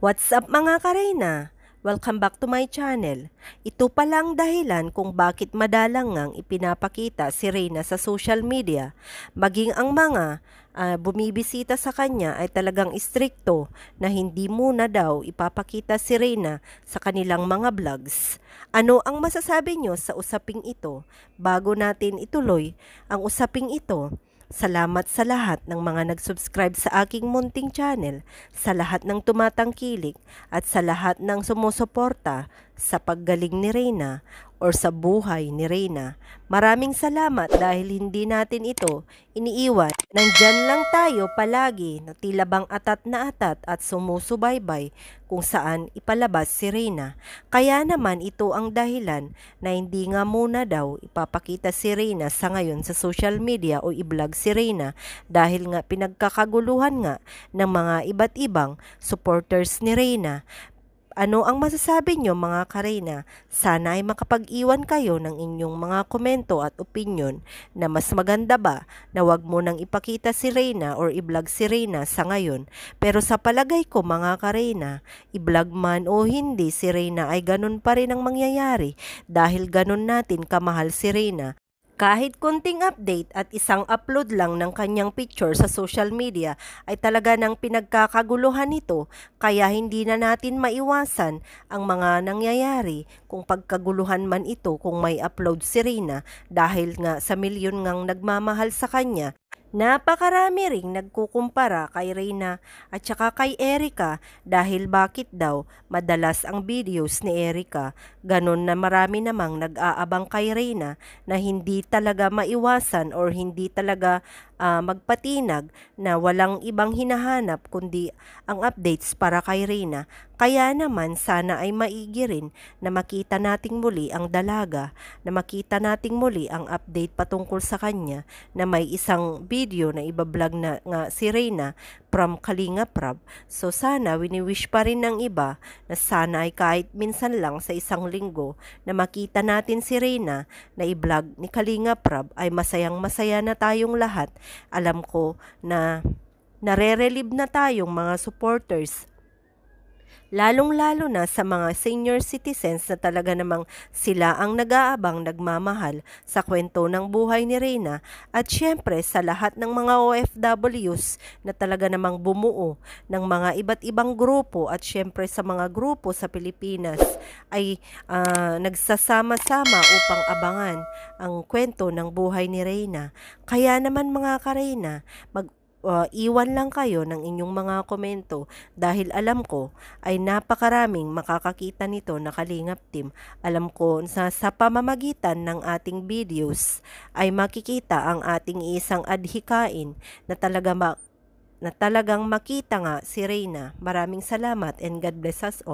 What's up mga kareyna? Welcome back to my channel. Ito pala ang dahilan kung bakit madalang ngang ipinapakita si Reyna sa social media. Maging ang mga bumibisita sa kanya ay talagang istrikto na hindi muna daw ipapakita si Reyna sa kanilang mga vlogs. Ano ang masasabi nyo sa usaping ito? Bago natin ituloy ang usaping ito, salamat sa lahat ng mga nag-subscribe sa aking munting channel, sa lahat ng tumatangkilik at sa lahat ng sumusuporta sa paggaling ni Reyna or sa buhay ni Reyna. Maraming salamat dahil hindi natin ito iniiwan. Nandyan lang tayo palagi na tila bang atat na atat at sumusubaybay kung saan ipalabas si Reyna. Kaya naman ito ang dahilan na hindi nga muna daw ipapakita si Reyna sa ngayon sa social media o i-vlog si Reyna dahil nga pinagkakaguluhan nga ng mga iba't ibang supporters ni Reyna. Ano ang masasabi nyo mga kareyna? Sana ay makapag-iwan kayo ng inyong mga komento at opinion na mas maganda ba na wag mo nang ipakita si Reyna or i-vlog si Reyna sa ngayon. Pero sa palagay ko mga kareyna, i-vlog man o hindi si Reyna ay ganun pa rin ang mangyayari dahil ganun natin kamahal si Reyna. Kahit konting update at isang upload lang ng kanyang picture sa social media ay talaga nang pinagkakaguluhan nito kaya hindi na natin maiwasan ang mga nangyayari kung pagkaguluhan man ito kung may upload si Reyna dahil nga sa milyon ngang nagmamahal sa kanya. Napakarami ring nagkukumpara kay Reyna at saka kay Erica dahil bakit daw madalas ang videos ni Erica. Ganon na marami namang nag-aabang kay Reyna na hindi talaga maiwasan or hindi talaga magpatinag na walang ibang hinahanap kundi ang updates para kay Reyna. Kaya naman sana ay maigi rin na makita nating muli ang dalaga, na makita nating muli ang update patungkol sa kanya na may isang video na ibablog na nga si Reyna from Kalinga Prab. So sana wini-wish pa rin ng iba na sana ay kahit minsan lang sa isang linggo na makita natin si Reyna na i-vlog ni Kalinga Prab ay masayang masaya na tayong lahat. Alam ko na nare-relieve na tayong mga supporters, lalong-lalo na sa mga senior citizens na talaga namang sila ang nag-aabang nagmamahal sa kwento ng buhay ni Reyna at syempre sa lahat ng mga OFWs na talaga namang bumuo ng mga iba't ibang grupo at syempre sa mga grupo sa Pilipinas ay nagsasama-sama upang abangan ang kwento ng buhay ni Reyna. Kaya naman mga kareyna, iwan lang kayo ng inyong mga komento dahil alam ko ay napakaraming makakakita nito na Kalingap Team. Alam ko sa pamamagitan ng ating videos ay makikita ang ating isang adhikain na talagang makita nga si Reyna. Maraming salamat and God bless us all.